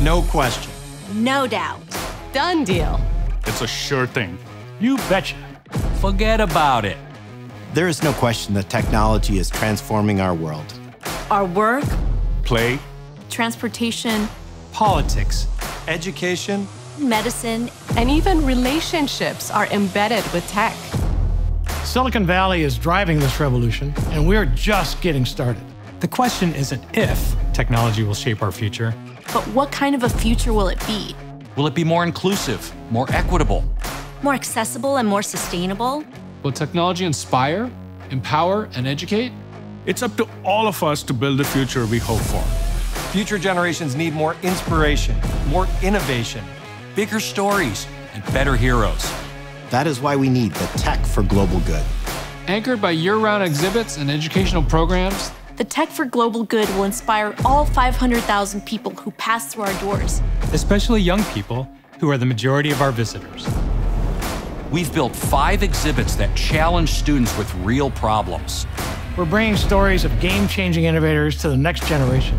No question. No doubt. Done deal. It's a sure thing. You betcha. Forget about it. There is no question that technology is transforming our world. Our work, Play, transportation, Politics, education, medicine, And even relationships are embedded with tech. Silicon Valley is driving this revolution, and we're just getting started. The question isn't if technology will shape our future. but what kind of a future will it be? Will it be more inclusive, more equitable? More accessible and more sustainable? Will technology inspire, empower, and educate? it's up to all of us to build the future we hope for. future generations need more inspiration, more innovation. Bigger stories and better heroes. That is why we need the tech for global good. Anchored by year-round exhibits and educational programs, The Tech for Global Good will inspire all 500,000 people who pass through our doors. Especially young people, who are the majority of our visitors. We've built 5 exhibits that challenge students with real problems. We're bringing stories of game-changing innovators to the next generation.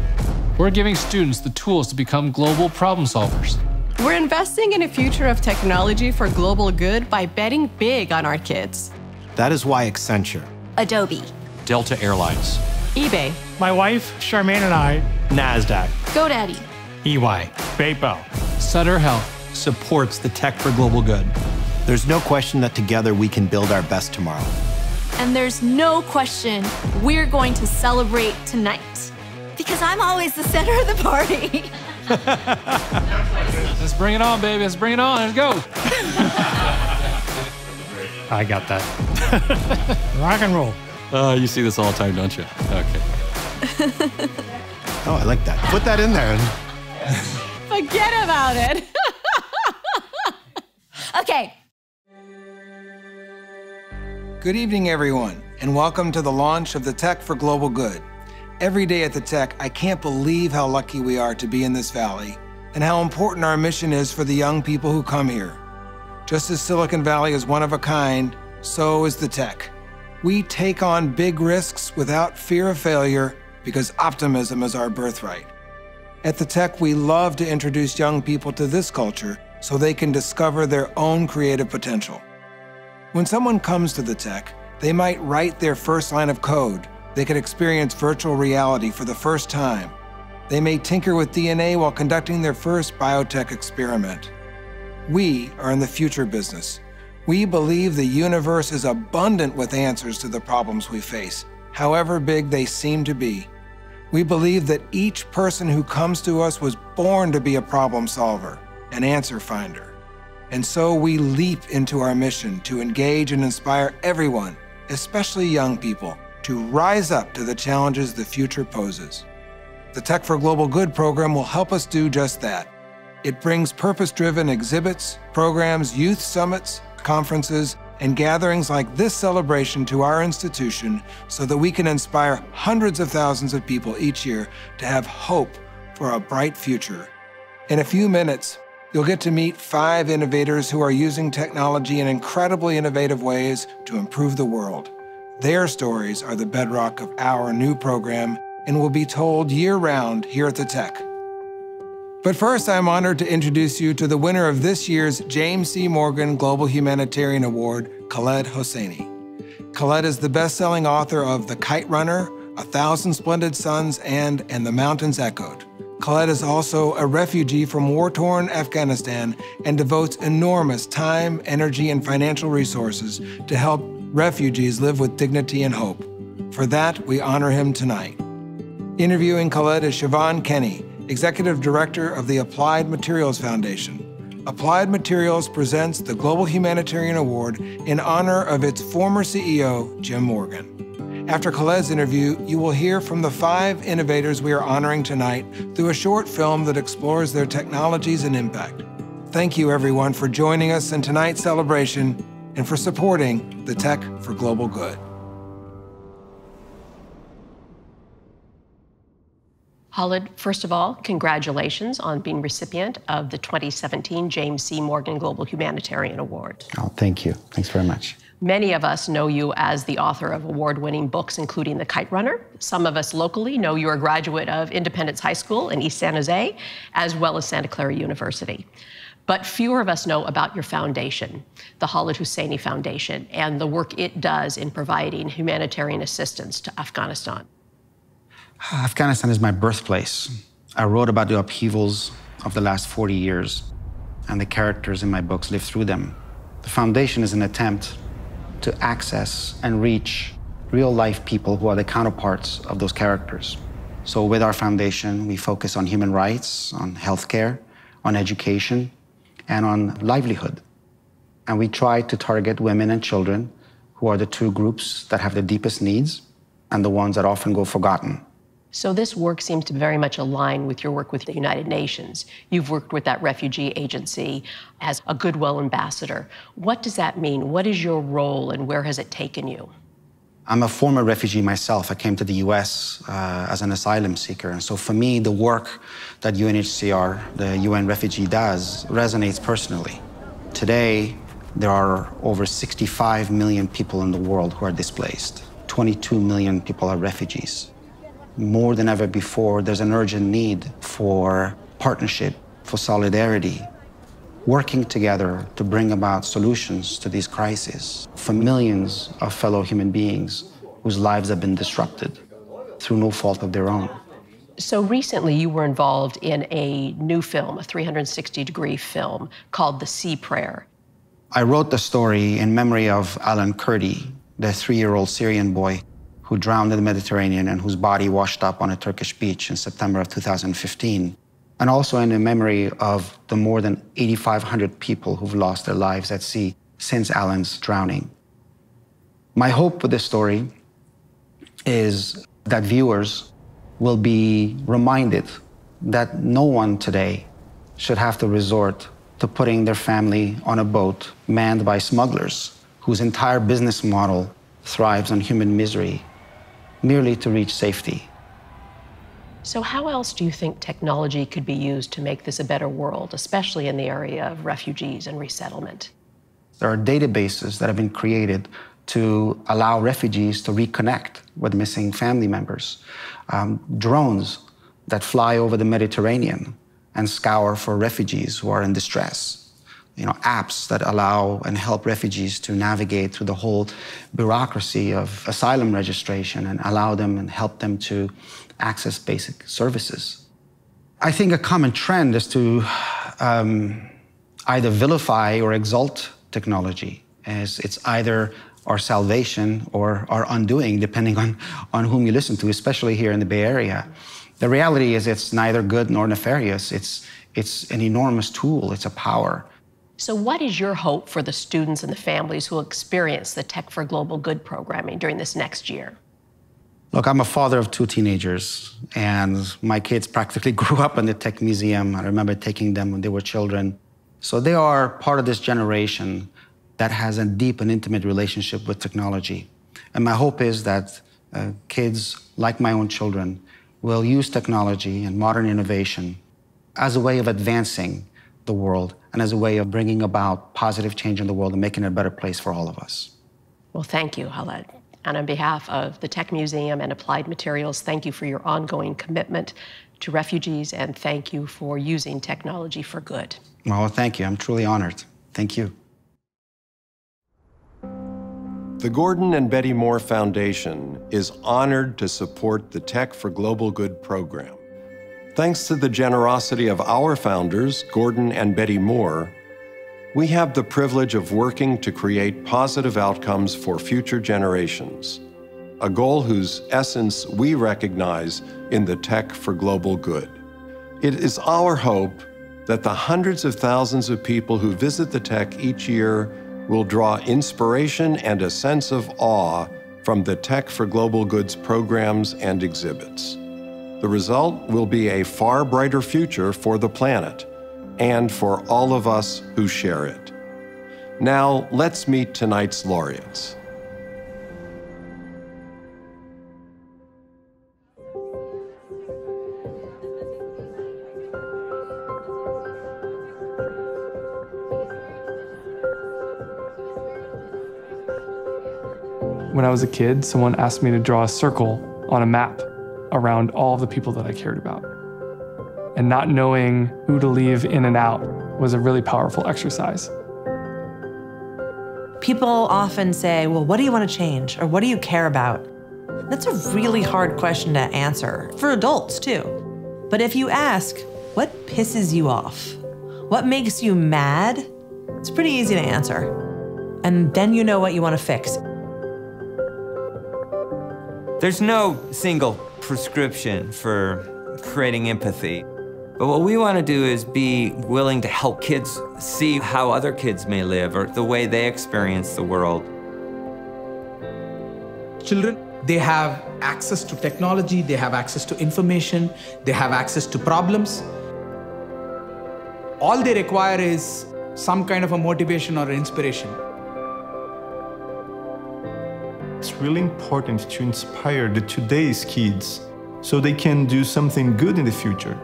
we're giving students the tools to become global problem solvers. We're investing in a future of technology for global good by betting big on our kids. That is why Accenture, Adobe, Delta Airlines, eBay, My wife, Charmaine, and I, NASDAQ, GoDaddy, EY. PayPal. Sutter Health, supports the tech for global good. There's no question that together we can build our best tomorrow. and there's no question we're going to celebrate tonight. Because I'm always the center of the party. let's bring it on, baby. Let's bring it on. Let's go. I got that. Rock and roll. You see this all the time, don't you? Okay. Oh, I like that. Put that in there. Forget about it. Okay. Good evening, everyone, and welcome to the launch of the Tech for Global Good. Every day at the Tech, I can't believe how lucky we are to be in this valley and how important our mission is for the young people who come here. Just as Silicon Valley is one of a kind, so is the Tech. We take on big risks without fear of failure because optimism is our birthright. At the Tech, we love to introduce young people to this culture so they can discover their own creative potential. When someone comes to the Tech, they might write their first line of code. They could experience virtual reality for the first time. They may tinker with DNA while conducting their first biotech experiment. We are in the future business. We believe the universe is abundant with answers to the problems we face, however big they seem to be. We believe that each person who comes to us was born to be a problem solver, an answer finder. And so we leap into our mission to engage and inspire everyone, especially young people, to rise up to the challenges the future poses. The Tech for Global Good program will help us do just that. It brings purpose-driven exhibits, programs, youth summits, conferences, and gatherings like this celebration to our institution so that we can inspire hundreds of thousands of people each year to have hope for a bright future. In a few minutes, you'll get to meet 5 innovators who are using technology in incredibly innovative ways to improve the world. Their stories are the bedrock of our new program and will be told year-round here at the Tech. But first, I'm honored to introduce you to the winner of this year's James C. Morgan Global Humanitarian Award, Khaled Hosseini. Khaled is the best-selling author of The Kite Runner, 1,000 Splendid Suns, and The Mountains Echoed. Khaled is also a refugee from war-torn Afghanistan and devotes enormous time, energy, and financial resources to help refugees live with dignity and hope. For that, we honor him tonight. Interviewing Khaled is Siobhan Kenny, Executive Director of the Applied Materials Foundation. Applied Materials presents the Global Humanitarian Award in honor of its former CEO, Jim Morgan. After Khaled's interview, you will hear from the 5 innovators we are honoring tonight through a short film that explores their technologies and impact. Thank you, everyone, for joining us in tonight's celebration and for supporting the Tech for Global Good. Khaled, first of all, congratulations on being recipient of the 2017 James C. Morgan Global Humanitarian Award. Oh, thank you. Thanks very much. Many of us know you as the author of award-winning books, including The Kite Runner. Some of us locally know you're a graduate of Independence High School in East San Jose, as well as Santa Clara University. But fewer of us know about your foundation, the Khaled Hosseini Foundation, and the work it does in providing humanitarian assistance to Afghanistan. Afghanistan is my birthplace. I wrote about the upheavals of the last 40 years, and the characters in my books live through them. The foundation is an attempt to access and reach real-life people who are the counterparts of those characters. So with our foundation, we focus on human rights, on healthcare, on education, and on livelihood. And we try to target women and children, who are the two groups that have the deepest needs and the ones that often go forgotten. So this work seems to very much align with your work with the United Nations. You've worked with that refugee agency as a goodwill ambassador. What does that mean? What is your role and where has it taken you? I'm a former refugee myself. I came to the US as an asylum seeker. And so for me, the work that UNHCR, the UN refugee, does resonates personally. Today, there are over 65 million people in the world who are displaced. 22 million people are refugees. More than ever before, there's an urgent need for partnership, for solidarity, working together to bring about solutions to these crises for millions of fellow human beings whose lives have been disrupted through no fault of their own. So recently you were involved in a new film, a 360-degree film called The Sea Prayer. I wrote the story in memory of Alan Kurdi, the 3-year-old Syrian boy who drowned in the Mediterranean and whose body washed up on a Turkish beach in September of 2015. And also in the memory of the more than 8,500 people who've lost their lives at sea since Alan's drowning. My hope with this story is that viewers will be reminded that no one today should have to resort to putting their family on a boat manned by smugglers whose entire business model thrives on human misery, merely to reach safety. So how else do you think technology could be used to make this a better world, especially in the area of refugees and resettlement? There are databases that have been created to allow refugees to reconnect with missing family members. Drones that fly over the Mediterranean and scour for refugees who are in distress. Apps that allow and help refugees to navigate through the whole bureaucracy of asylum registration and allow them and help them to access basic services. I think a common trend is to either vilify or exalt technology, as it's either our salvation or our undoing, depending on whom you listen to, especially here in the Bay Area. The reality is it's neither good nor nefarious. It's an enormous tool. It's a power. So what is your hope for the students and the families who will experience the Tech for Global Good programming during this next year? Look, I'm a father of 2 teenagers, and my kids practically grew up in the Tech Museum. I remember taking them when they were children. So they are part of this generation that has a deep and intimate relationship with technology. And my hope is that kids, like my own children, will use technology and modern innovation as a way of advancing the world and as a way of bringing about positive change in the world and making it a better place for all of us. Well, thank you, Khaled. And on behalf of the Tech Museum and Applied Materials, thank you for your ongoing commitment to refugees, and thank you for using technology for good. Well, thank you. I'm truly honored. Thank you. The Gordon and Betty Moore Foundation is honored to support the Tech for Global Good program. Thanks to the generosity of our founders, Gordon and Betty Moore, we have the privilege of working to create positive outcomes for future generations, a goal whose essence we recognize in the Tech for Global Good. It is our hope that the hundreds of thousands of people who visit the Tech each year will draw inspiration and a sense of awe from the Tech for Global Good's programs and exhibits. The result will be a far brighter future for the planet and for all of us who share it. Now, let's meet tonight's laureates. When I was a kid, someone asked me to draw a circle on a map around all of the people that I cared about. And not knowing who to leave in and out was a really powerful exercise. People often say, well, what do you want to change? Or what do you care about? That's a really hard question to answer, for adults too. But if you ask, what pisses you off? What makes you mad? It's pretty easy to answer. And then you know what you want to fix. There's no single prescription for creating empathy. But what we want to do is be willing to help kids see how other kids may live or the way they experience the world. Children, they have access to technology, they have access to information, they have access to problems. All they require is some kind of a motivation or inspiration. It's really important to inspire today's kids so they can do something good in the future.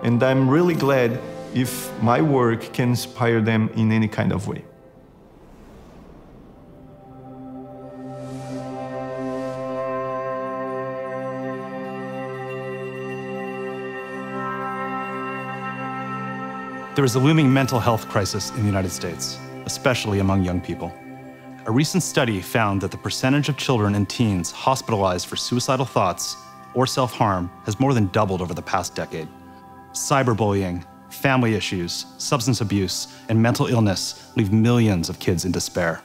And I'm really glad if my work can inspire them in any kind of way. There is a looming mental health crisis in the United States, especially among young people. A recent study found that the percentage of children and teens hospitalized for suicidal thoughts or self-harm has more than doubled over the past decade. Cyberbullying, family issues, substance abuse, and mental illness leave millions of kids in despair.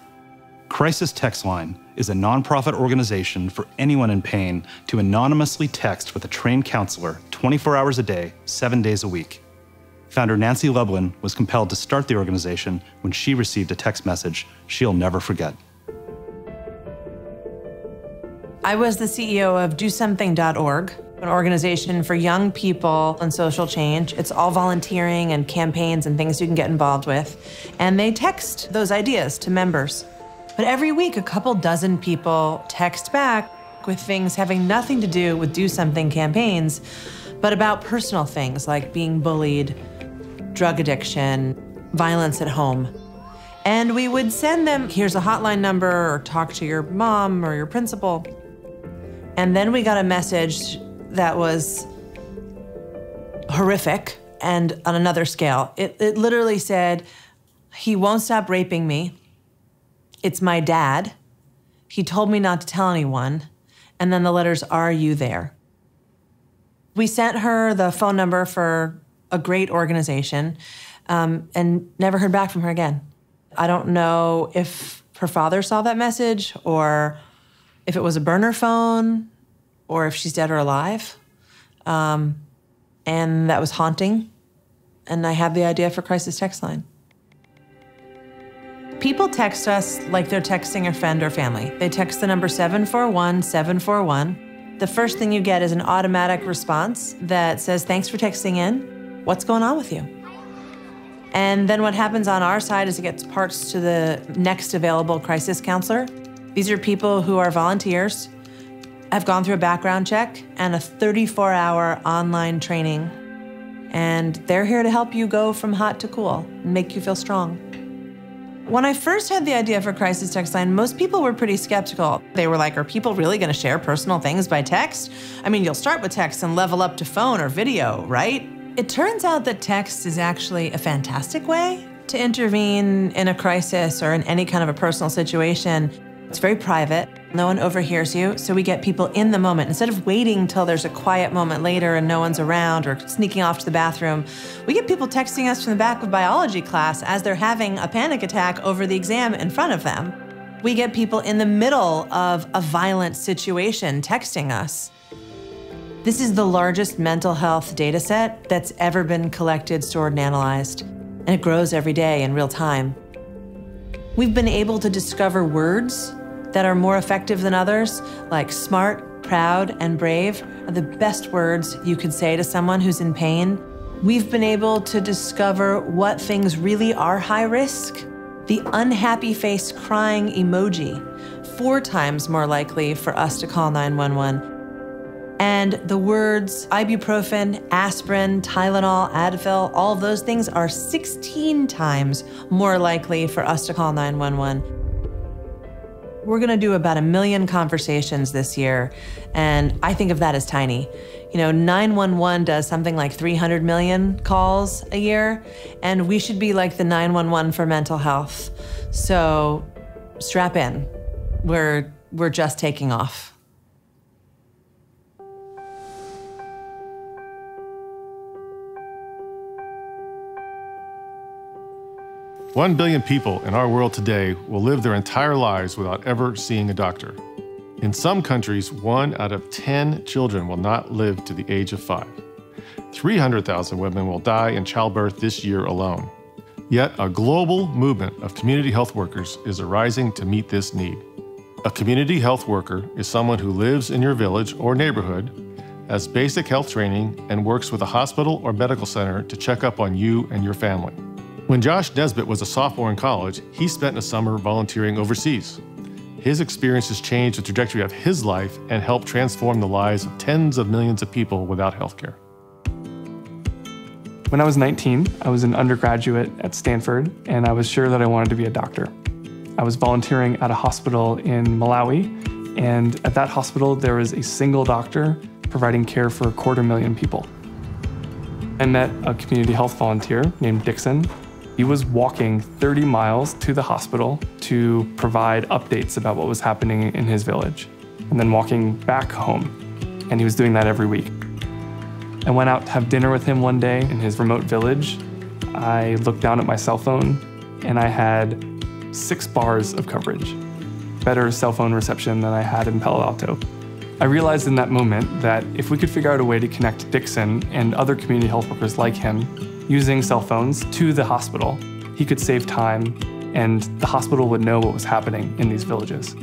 Crisis Text Line is a nonprofit organization for anyone in pain to anonymously text with a trained counselor 24 hours a day, 7 days a week. Founder Nancy Lublin was compelled to start the organization when she received a text message she'll never forget. I was the CEO of DoSomething.org, an organization for young people and social change. It's all volunteering and campaigns and things you can get involved with. And they text those ideas to members. But every week, a couple dozen people text back with things having nothing to do with Do Something campaigns, but about personal things like being bullied, drug addiction, violence at home. And we would send them, here's a hotline number, or talk to your mom or your principal. And then we got a message that was horrific and on another scale. It literally said, he won't stop raping me. It's my dad. He told me not to tell anyone. And then the letters, are you there? We sent her the phone number for a great organization and never heard back from her again. I don't know if her father saw that message or if it was a burner phone or if she's dead or alive. And that was haunting. And I had the idea for Crisis Text Line. People text us like they're texting a friend or family. They text the number 741-741. The first thing you get is an automatic response that says, thanks for texting in. What's going on with you? And then what happens on our side is it gets parts to the next available crisis counselor. These are people who are volunteers, have gone through a background check and a 34-hour online training. And they're here to help you go from hot to cool and make you feel strong. When I first had the idea for Crisis Text Line, most people were pretty skeptical. They were like, are people really gonna share personal things by text? I mean, you'll start with text and level up to phone or video, right? It turns out that text is actually a fantastic way to intervene in a crisis or in any kind of a personal situation. It's very private, no one overhears you, so we get people in the moment. Instead of waiting till there's a quiet moment later and no one's around or sneaking off to the bathroom, we get people texting us from the back of biology class as they're having a panic attack over the exam in front of them. We get people in the middle of a violent situation texting us. This is the largest mental health data set that's ever been collected, stored, and analyzed, and it grows every day in real time. We've been able to discover words that are more effective than others, like smart, proud, and brave are the best words you could say to someone who's in pain. We've been able to discover what things really are high risk. The unhappy face crying emoji, 4 times more likely for us to call 911. And the words ibuprofen, aspirin, Tylenol, Advil, all of those things are 16 times more likely for us to call 911. We're going to do about 1 million conversations this year, and I think of that as tiny. 911 does something like 300 million calls a year, and we should be like the 911 for mental health. So strap in. We're just taking off. One billion people in our world today will live their entire lives without ever seeing a doctor. In some countries, 1 out of 10 children will not live to the age of 5. 300,000 women will die in childbirth this year alone. Yet a global movement of community health workers is arising to meet this need. A community health worker is someone who lives in your village or neighborhood, has basic health training, and works with a hospital or medical center to check up on you and your family. When Josh Nesbitt was a sophomore in college, he spent a summer volunteering overseas. His experiences changed the trajectory of his life and helped transform the lives of tens of millions of people without healthcare. When I was 19, I was an undergraduate at Stanford, and I was sure that I wanted to be a doctor. I was volunteering at a hospital in Malawi, and at that hospital, there was a single doctor providing care for 250,000 people. I met a community health volunteer named Dixon. He was walking 30 miles to the hospital to provide updates about what was happening in his village, and then walking back home. And he was doing that every week. I went out to have dinner with him one day in his remote village. I looked down at my cell phone, and I had 6 bars of coverage, better cell phone reception than I had in Palo Alto. I realized in that moment that if we could figure out a way to connect Dixon and other community health workers like him using cell phones to the hospital, he could save time and the hospital would know what was happening in these villages.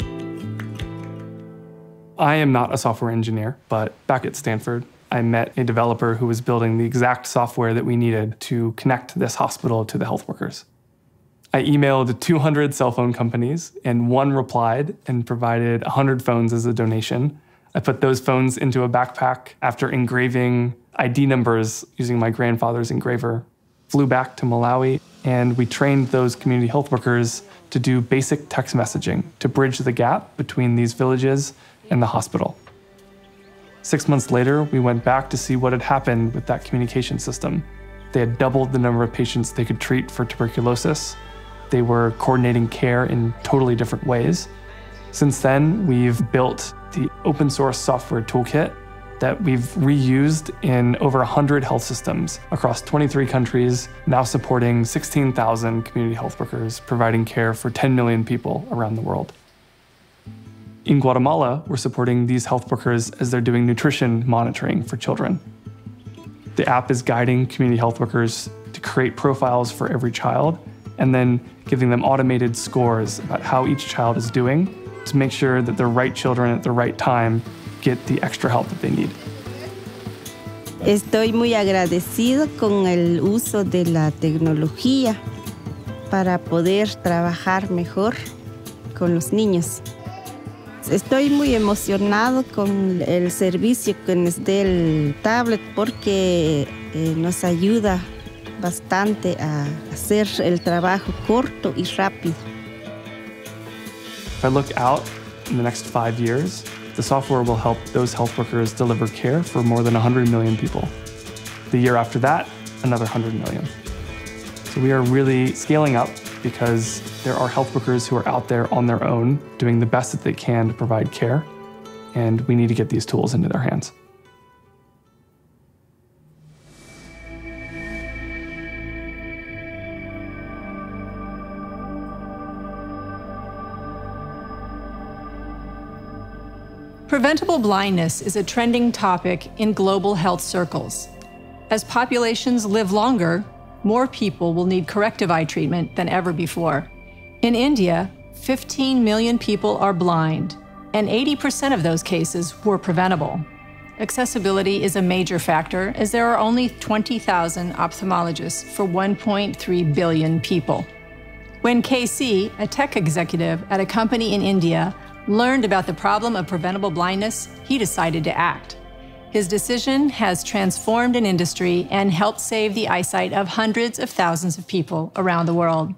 I am not a software engineer, but back at Stanford, I met a developer who was building the exact software that we needed to connect this hospital to the health workers. I emailed 200 cell phone companies, and 1 replied and provided 100 phones as a donation. I put those phones into a backpack after engraving ID numbers using my grandfather's engraver, flew back to Malawi, and we trained those community health workers to do basic text messaging to bridge the gap between these villages and the hospital. 6 months later, we went back to see what had happened with that communication system. They had doubled the number of patients they could treat for tuberculosis. They were coordinating care in totally different ways. Since then, we've built the open source software toolkit that we've reused in over 100 health systems across 23 countries, now supporting 16,000 community health workers, providing care for 10 million people around the world. In Guatemala, we're supporting these health workers as they're doing nutrition monitoring for children. The app is guiding community health workers to create profiles for every child, and then giving them automated scores about how each child is doing to make sure that the right children at the right time get the extra help that they need. Estoy muy agradecido con el uso de la tecnología para poder trabajar mejor con los niños. Estoy muy emocionado con el servicio que nos da el tablet porque nos ayuda bastante a hacer el trabajo corto y rápido. If I look out in the next 5 years, the software will help those health workers deliver care for more than 100 million people. The year after that, another 100 million. So we are really scaling up because there are health workers who are out there on their own doing the best that they can to provide care, and we need to get these tools into their hands. Preventable blindness is a trending topic in global health circles. As populations live longer, more people will need corrective eye treatment than ever before. In India, 15 million people are blind, and 80% of those cases were preventable. Accessibility is a major factor, as there are only 20,000 ophthalmologists for 1.3 billion people. When KC, a tech executive at a company in India, learned about the problem of preventable blindness, he decided to act. His decision has transformed an industry and helped save the eyesight of hundreds of thousands of people around the world.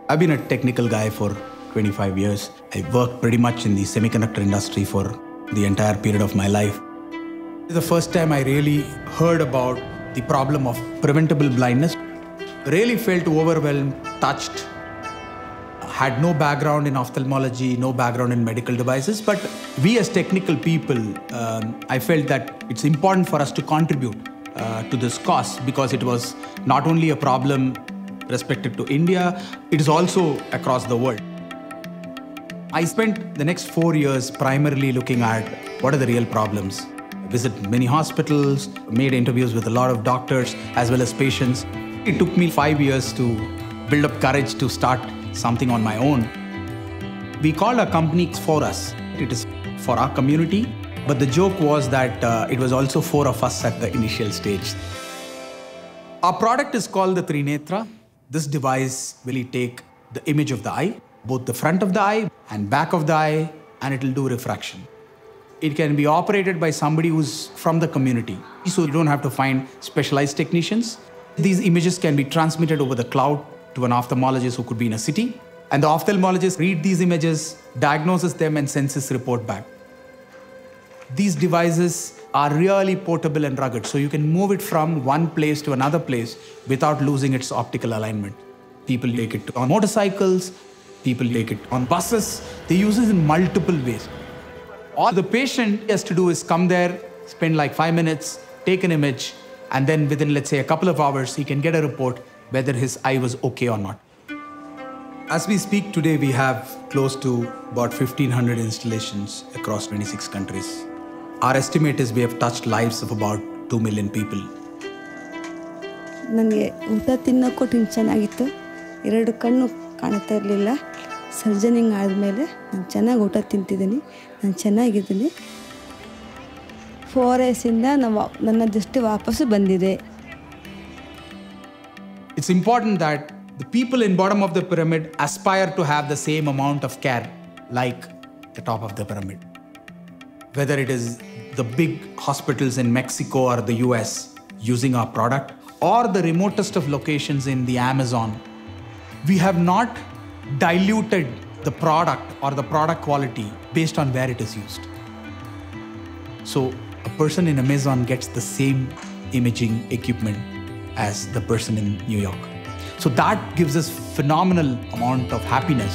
I've been a technical guy for 25 years. I worked pretty much in the semiconductor industry for the entire period of my life. The first time I really heard about the problem of preventable blindness, really felt overwhelmed, touched. Had no background in ophthalmology, no background in medical devices, but we as technical people, I felt that it's important for us to contribute to this cause, because it was not only a problem respected to India, it is also across the world. I spent the next 4 years primarily looking at what are the real problems. I visited many hospitals, made interviews with a lot of doctors as well as patients. It took me 5 years to build up courage to start something on my own. We called our company For Us. It is for our community, but the joke was that it was also 4 of us at the initial stage. Our product is called the Trinetra. This device will take the image of the eye, both the front of the eye and back of the eye, and it will do refraction. It can be operated by somebody who's from the community, so you don't have to find specialized technicians. These images can be transmitted over the cloud to an ophthalmologist who could be in a city, and the ophthalmologist reads these images, diagnoses them, and sends his report back. These devices are really portable and rugged, so you can move it from one place to another place without losing its optical alignment. People take it on motorcycles, people take it on buses. They use it in multiple ways. All the patient has to do is come there, spend like 5 minutes, take an image, and then within, let's say, a couple of hours, he can get a report whether his eye was okay or not. As we speak today, we have close to about 1,500 installations across 26 countries. Our estimate is we have touched lives of about 2 million people. ನನಗೆ ಊಟ ತಿನ್ನೋಕ್ಕೂ ಚೆನ್ನಾಗಿತ್ತು. 2 ಕಣ್ಣು ಕಾಣ್ತಾ ಇರಲಿಲ್ಲ. ಸರ್ಜನಿಂಗ್ ಆದಮೇಲೆ ನಾನು ಚೆನ್ನಾಗಿ ಊಟ ತಿಂತಿದ್ದೀನಿ. ನಾನು ಚೆನ್ನಾಗಿದ್ದೀನಿ. 4 ಡೇಸಿಂದ ನನ್ನ ದೃಷ್ಟಿ ವಾಪಸ್ಸು ಬಂದಿದೆ. It's important that the people in bottom of the pyramid aspire to have the same amount of care like the top of the pyramid. Whether it is the big hospitals in Mexico or the US using our product, or the remotest of locations in the Amazon, we have not diluted the product or the product quality based on where it is used. So a person in Amazon gets the same imaging equipment as the person in New York. So that gives us phenomenal amount of happiness.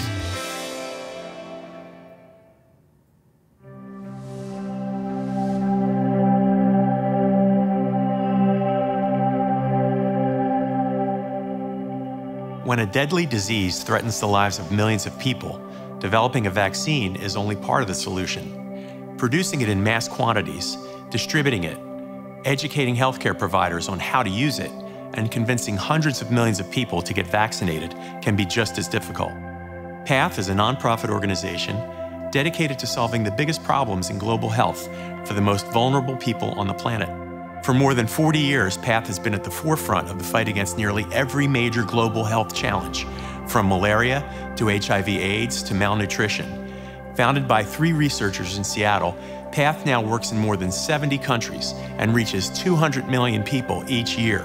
When a deadly disease threatens the lives of millions of people, developing a vaccine is only part of the solution. Producing it in mass quantities, distributing it, educating healthcare providers on how to use it, and convincing hundreds of millions of people to get vaccinated can be just as difficult. PATH is a nonprofit organization dedicated to solving the biggest problems in global health for the most vulnerable people on the planet. For more than 40 years, PATH has been at the forefront of the fight against nearly every major global health challenge, from malaria to HIV/AIDS to malnutrition. Founded by 3 researchers in Seattle, PATH now works in more than 70 countries and reaches 200 million people each year.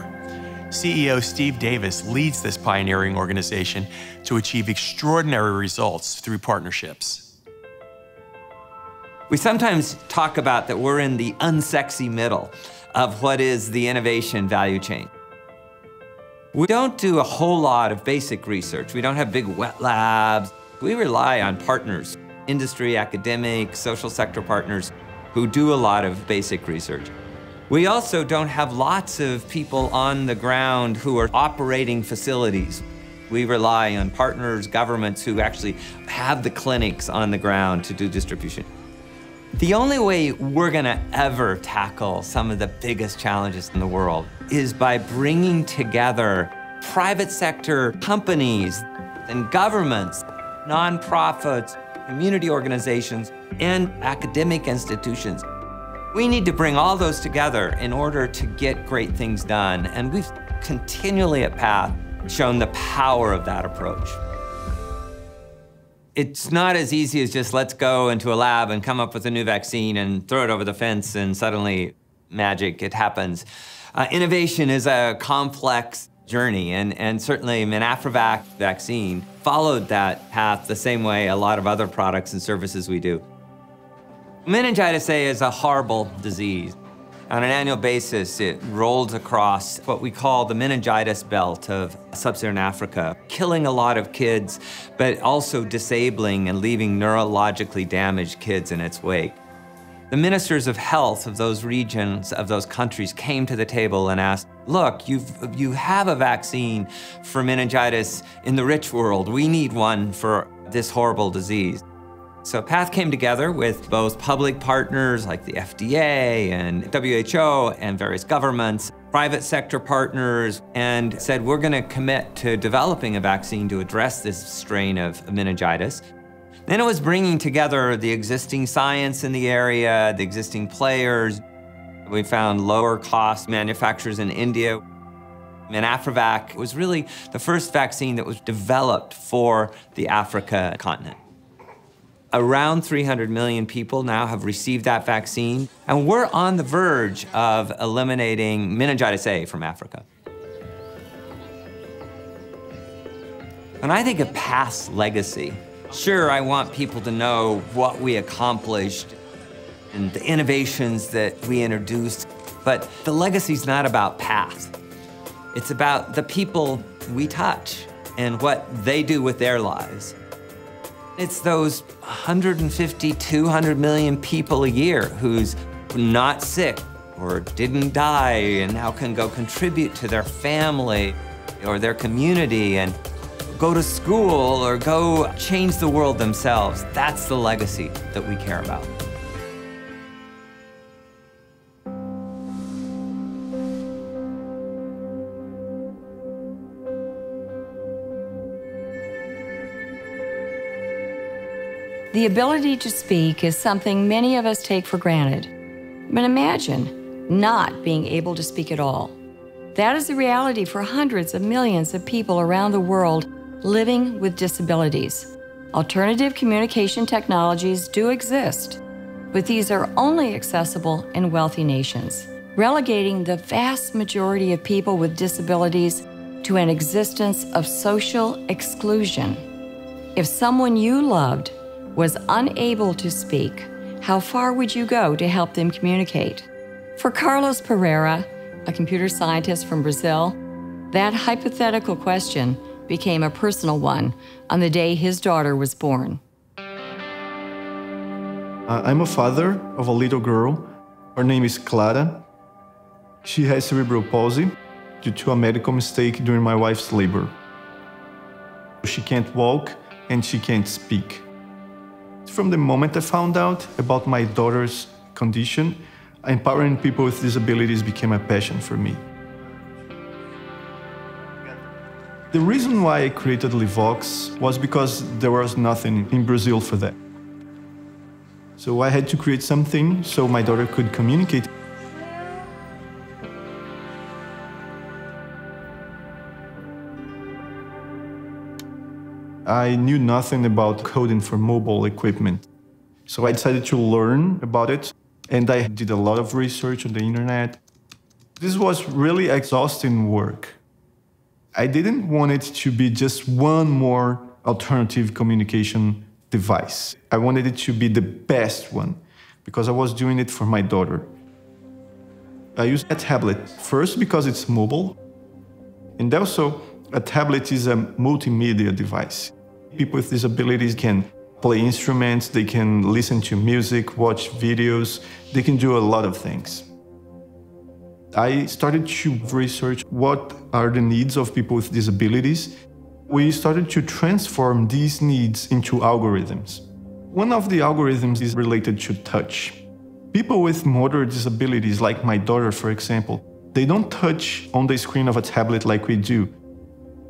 CEO Steve Davis leads this pioneering organization to achieve extraordinary results through partnerships. We sometimes talk about that we're in the unsexy middle of what is the innovation value chain. We don't do a whole lot of basic research. We don't have big wet labs. We rely on partners, industry, academic, social sector partners who do a lot of basic research. We also don't have lots of people on the ground who are operating facilities. We rely on partners, governments who actually have the clinics on the ground to do distribution. The only way we're gonna ever tackle some of the biggest challenges in the world is by bringing together private sector companies and governments, nonprofits, community organizations, and academic institutions. We need to bring all those together in order to get great things done, and we've continually at PATH shown the power of that approach. It's not as easy as just let's go into a lab and come up with a new vaccine and throw it over the fence and suddenly magic, it happens. Innovation is a complex journey, and certainly Menafrovac vaccine followed that path the same way a lot of other products and services we do. Meningitis A is a horrible disease. On an annual basis, it rolls across what we call the meningitis belt of sub-Saharan Africa, killing a lot of kids, but also disabling and leaving neurologically damaged kids in its wake. The ministers of health of those regions, of those countries, came to the table and asked, look, you have a vaccine for meningitis in the rich world. We need one for this horrible disease. So PATH came together with both public partners like the FDA and WHO and various governments, private sector partners, and said, we're going to commit to developing a vaccine to address this strain of meningitis. Then it was bringing together the existing science in the area, the existing players. We found lower cost manufacturers in India. Menafrovac was really the first vaccine that was developed for the Africa continent. Around 300 million people now have received that vaccine, and we're on the verge of eliminating meningitis A from Africa. When I think of PATH's legacy, sure, I want people to know what we accomplished and the innovations that we introduced, but the legacy's not about PATH. It's about the people we touch and what they do with their lives. It's those 150, 200 million people a year who's not sick or didn't die and now can go contribute to their family or their community and go to school or go change the world themselves. That's the legacy that we care about. The ability to speak is something many of us take for granted. But imagine not being able to speak at all. That is the reality for hundreds of millions of people around the world living with disabilities. Alternative communication technologies do exist, but these are only accessible in wealthy nations, relegating the vast majority of people with disabilities to an existence of social exclusion. If someone you loved was unable to speak, how far would you go to help them communicate? For Carlos Pereira, a computer scientist from Brazil, that hypothetical question became a personal one on the day his daughter was born. I'm a father of a little girl. Her name is Clara. She has cerebral palsy due to a medical mistake during my wife's labor. She can't walk and she can't speak. From the moment I found out about my daughter's condition, empowering people with disabilities became a passion for me. The reason why I created Livox was because there was nothing in Brazil for that. So I had to create something so my daughter could communicate. I knew nothing about coding for mobile equipment. So I decided to learn about it, and I did a lot of research on the internet. This was really exhausting work. I didn't want it to be just one more alternative communication device. I wanted it to be the best one, because I was doing it for my daughter. I used a tablet, first because it's mobile, and also a tablet is a multimedia device. People with disabilities can play instruments, they can listen to music, watch videos, they can do a lot of things. I started to research what are the needs of people with disabilities. We started to transform these needs into algorithms. One of the algorithms is related to touch. People with motor disabilities, like my daughter, for example, they don't touch on the screen of a tablet like we do.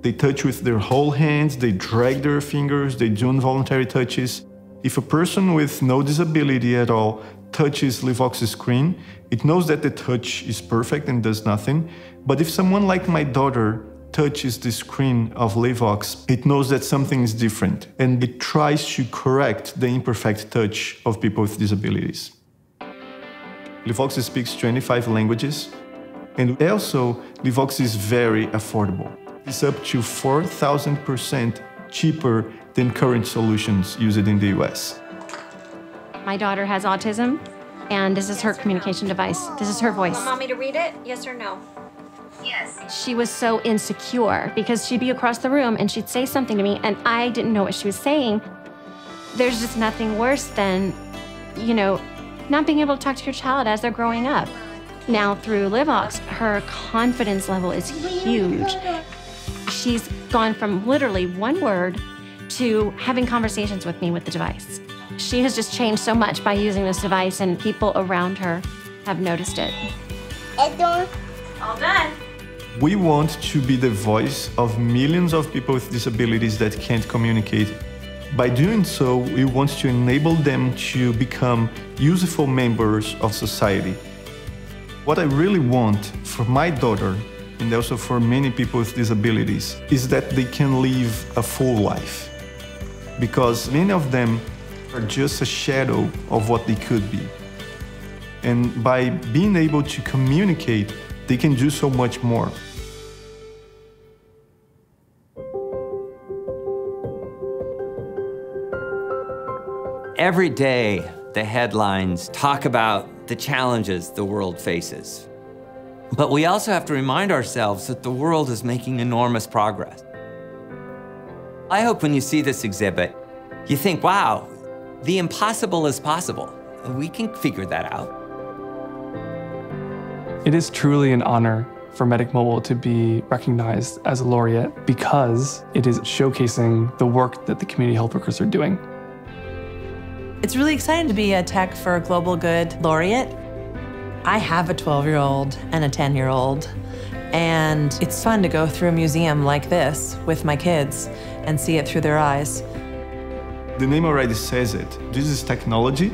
They touch with their whole hands, they drag their fingers, they do involuntary touches. If a person with no disability at all touches Livox's screen, it knows that the touch is perfect and does nothing. But if someone like my daughter touches the screen of Livox, it knows that something is different, and it tries to correct the imperfect touch of people with disabilities. Livox speaks 25 languages. And also, Livox is very affordable. It's up to 4,000% cheaper than current solutions used in the US. My daughter has autism, and this is her communication device. This is her voice. Want me to read it? Yes or no? Yes. She was so insecure because she'd be across the room and she'd say something to me and I didn't know what she was saying. There's just nothing worse than, not being able to talk to your child as they're growing up. Now through Livox, her confidence level is huge. She's gone from literally one word to having conversations with me with the device. She has just changed so much by using this device, and people around her have noticed it. All done. We want to be the voice of millions of people with disabilities that can't communicate. By doing so, we want to enable them to become useful members of society. What I really want for my daughter, and also for many people with disabilities, is that they can live a full life. Because many of them are just a shadow of what they could be. And by being able to communicate, they can do so much more. Every day, the headlines talk about the challenges the world faces. But we also have to remind ourselves that the world is making enormous progress. I hope when you see this exhibit, you think, wow, the impossible is possible. We can figure that out. It is truly an honor for Medic Mobile to be recognized as a laureate because it is showcasing the work that the community health workers are doing. It's really exciting to be a Tech for Global Good laureate. I have a 12-year-old and a 10-year-old, and it's fun to go through a museum like this with my kids and see it through their eyes. The name already says it. This is technology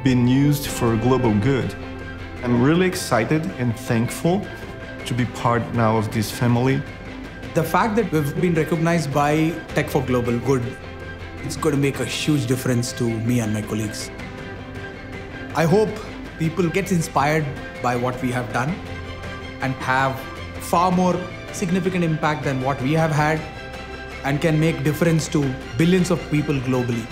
being used for global good. I'm really excited and thankful to be part now of this family. The fact that we've been recognized by Tech for Global Good, it's going to make a huge difference to me and my colleagues. I hope people get inspired by what we have done and have far more significant impact than what we have had and can make difference to billions of people globally.